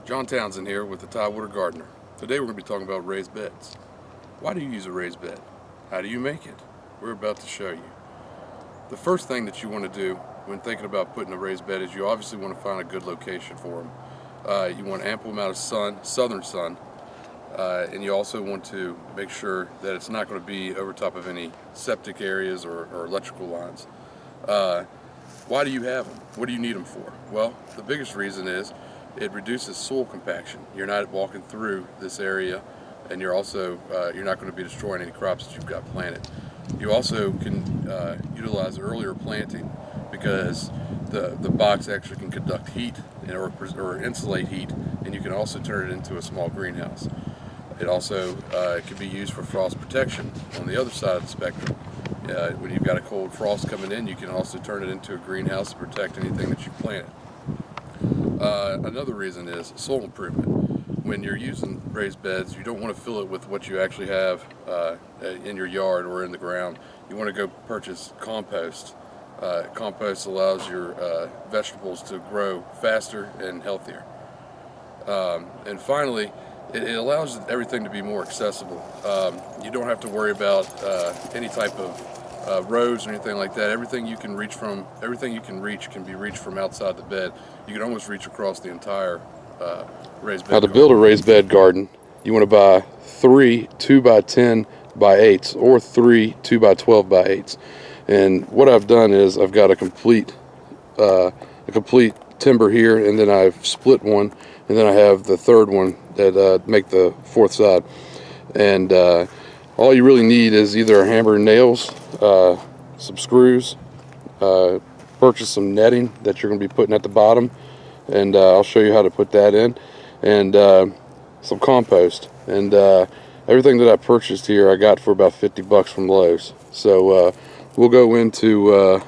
John Townsend here with the Tidewater Gardener. Today we're going to be talking about raised beds. Why do you use a raised bed? How do you make it? We're about to show you. The first thing that you want to do when thinking about putting a raised bed is you obviously want to find a good location for them. You want ample amount of sun, southern sun, and you also want to make sure that it's not going to be over top of any septic areas or electrical lines. Why do you have them? What do you need them for? Well, the biggest reason is it reduces soil compaction. You're not walking through this area, and you're also you're not going to be destroying any crops that you've got planted. You also can utilize earlier planting because the box actually can conduct heat or insulate heat, and you can also turn it into a small greenhouse. It also can be used for frost protection on the other side of the spectrum. When you've got a cold frost coming in, you can also turn it into a greenhouse to protect anything that you planted. Another reason is soil improvement. When you're using raised beds, you don't want to fill it with what you actually have in your yard or in the ground. You want to go purchase compost. Compost allows your vegetables to grow faster and healthier. And finally, it allows everything to be more accessible. You don't have to worry about any type of rows or anything like that. Everything you can reach can be reached from outside the bed. You can almost reach across the entire raised bed. Now, to build a raised bed garden, you want to buy 3 2x10 by 8s or 3 2x12 by 8s. And what I've done is I've got a complete timber here, and then I've split one, and then I have the third one that make the fourth side. And all you really need is either a hammer and nails, some screws, purchase some netting that you're going to be putting at the bottom, and I'll show you how to put that in, and some compost. And everything that I purchased here I got for about 50 bucks from Lowe's. So we'll go into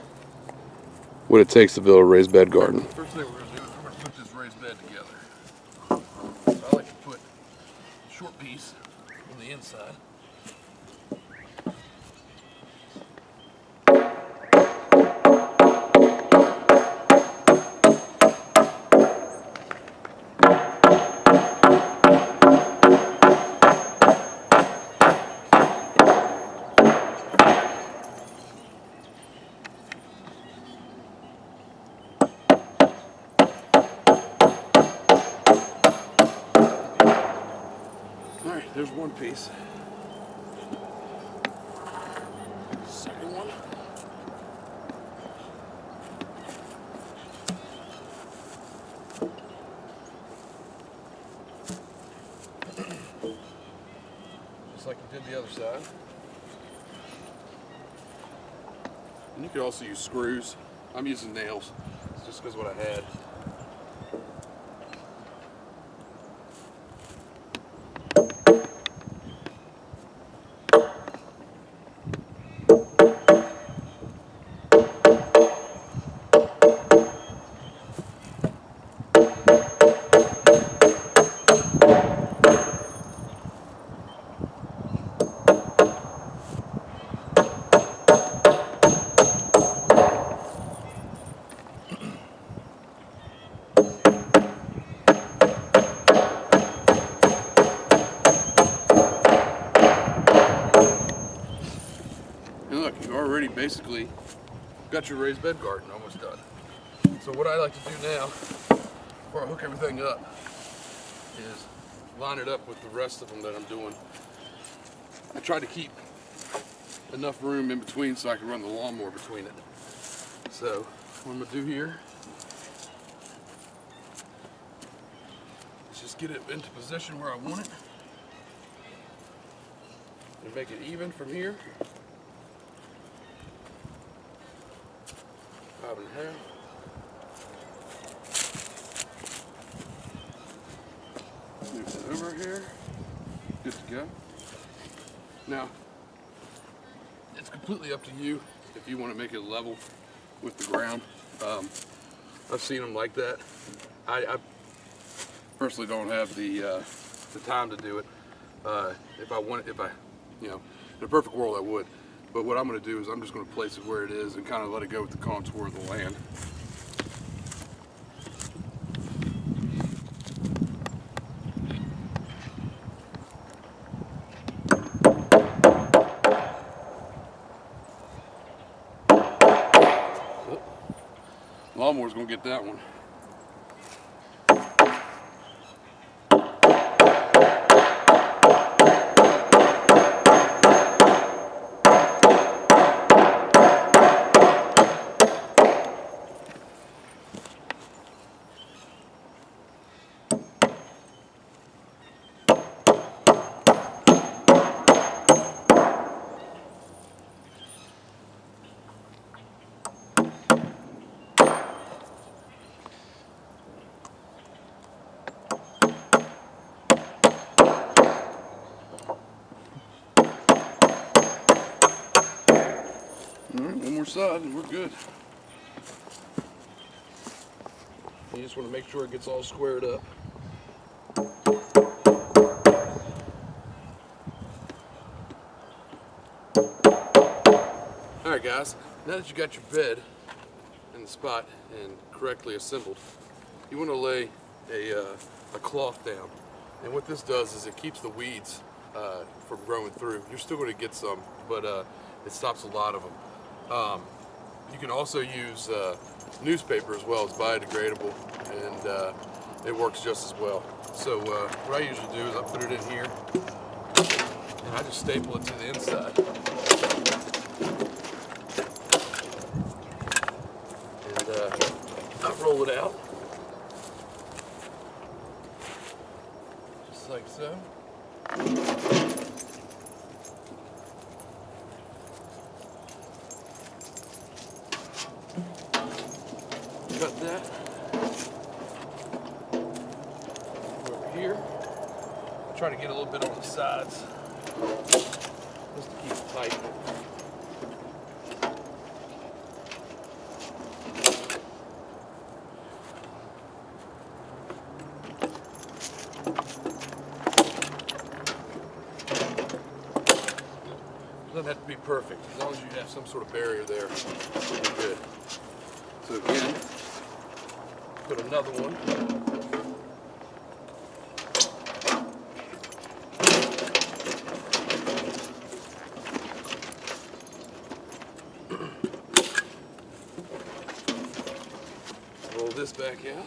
what it takes to build a raised bed garden. First thing we're going to do is we're going to put this raised bed together. So I like to put a short piece on the inside. Alright, there's one piece. Second one. Just like you did the other side. And you could also use screws. I'm using nails just because what I had. And look, you already basically got your raised bed garden almost done. So what I like to do now, before I hook everything up, is line it up with the rest of them that I'm doing. I try to keep enough room in between so I can run the lawnmower between it. So what I'm going to do here is just get it into position where I want it and make it even from here. 5 1/2. Move it over here. Good to go. Now, it's completely up to you if you want to make it level with the ground. I've seen them like that. I personally don't have the time to do it. In a perfect world I would. But what I'm going to do is I'm just going to place it where it is and kind of let it go with the contour of the land. Oh, lawnmower's gonna get that one. Alright, one more side and we're good. You just want to make sure it gets all squared up. Alright guys, now that you got your bed in the spot and correctly assembled, you want to lay a cloth down. And what this does is it keeps the weeds from growing through. You're still going to get some, but it stops a lot of them. You can also use newspaper as well. It's biodegradable and it works just as well. So what I usually do is I put it in here and I just staple it to the inside. And I roll it out just like so. Cut that over here. Try to get a little bit on the sides just to keep it tight. Doesn't have to be perfect. As long as you have some sort of barrier there, you're good. So again, put another one. Roll this back out.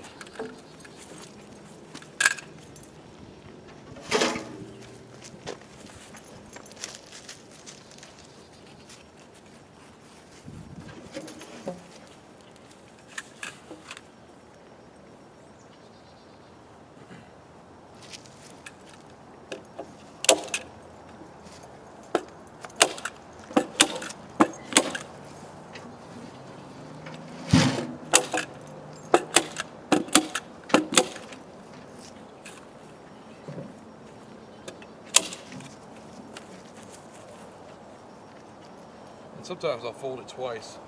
And sometimes I'll fold it twice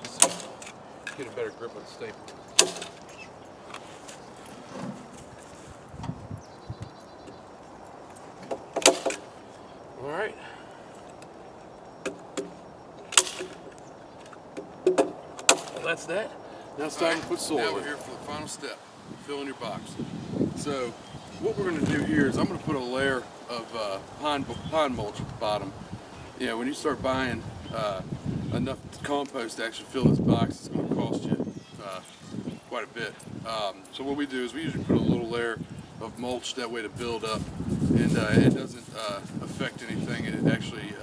just to get a better grip on the staple. All right. Well, that's that. Now it's time to put soil. Now we're here for the final step, filling your box. So what we're going to do here is I'm going to put a layer of pine mulch at the bottom. You know, when you start buying enough compost to actually fill this box, it's going to cost you quite a bit. So what we do is we usually put a little layer of mulch that way to build up, and it doesn't affect anything, and it actually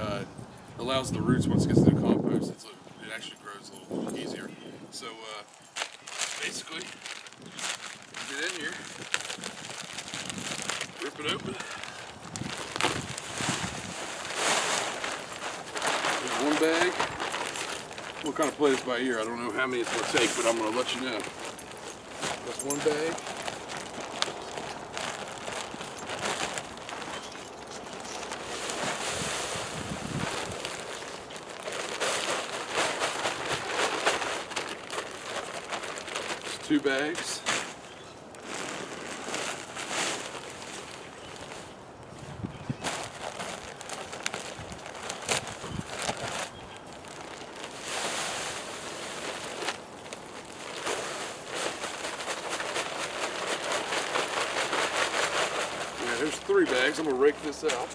allows the roots, once it gets to the compost, it actually grows a little easier. So basically, get in here, rip it open. One bag. We'll kind of play this by ear. I don't know how many it's going to take, but I'm going to let you know. That's one bag. That's 2 bags. There's 3 bags. I'm going to rake this out.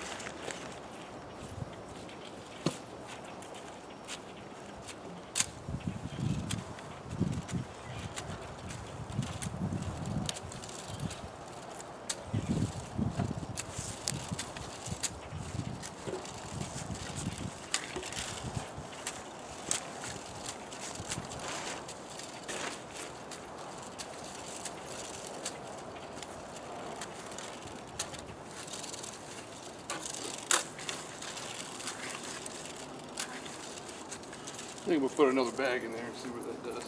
think we'll put another bag in there and see what that does.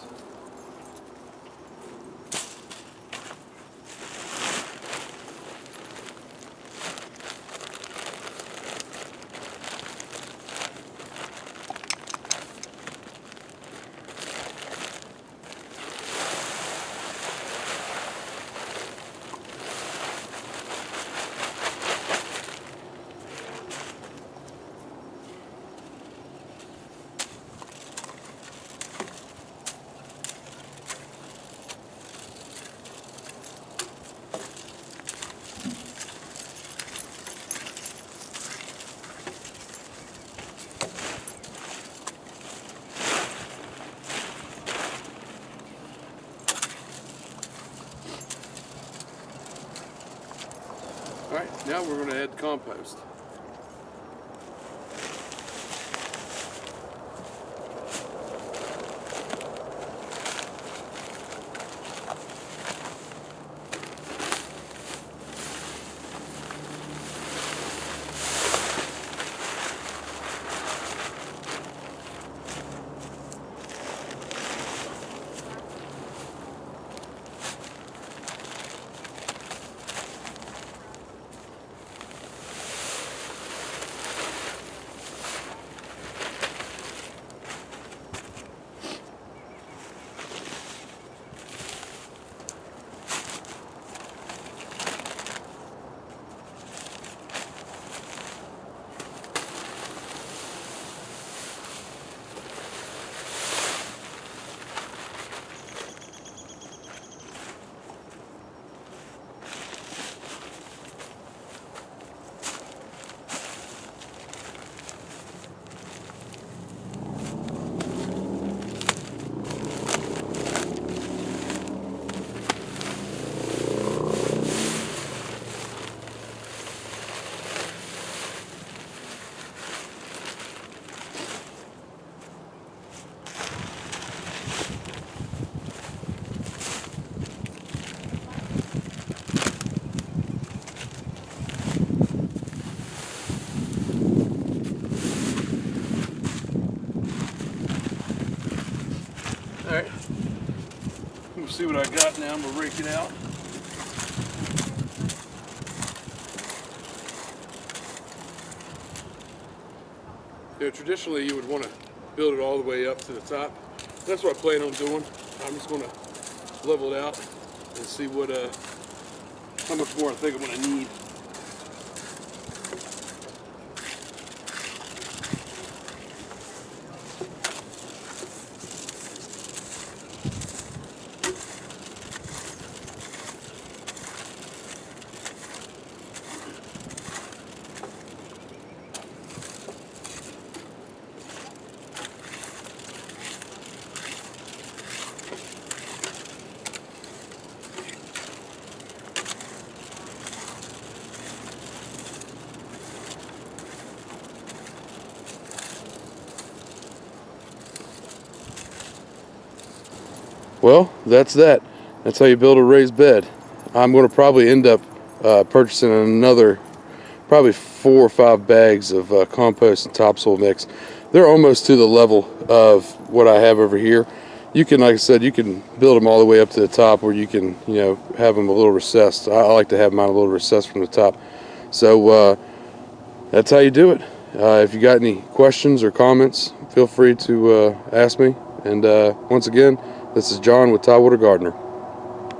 Alright, now we're going to add the compost. Alright, we'll see what I got now. I'm going to rake it out. You know, traditionally you would want to build it all the way up to the top. That's what I plan on doing. I'm just going to level it out and see what how much more I think I'm going to need. Well, that's that. That's how you build a raised bed. I'm going to probably end up purchasing another probably 4 or 5 bags of compost and topsoil mix. They're almost to the level of what I have over here. You can, like I said, you can build them all the way up to the top, or you can, you know, have them a little recessed. I like to have mine a little recessed from the top. So that's how you do it. If you got any questions or comments, feel free to ask me. And once again, this is John with Tidewater Gardener.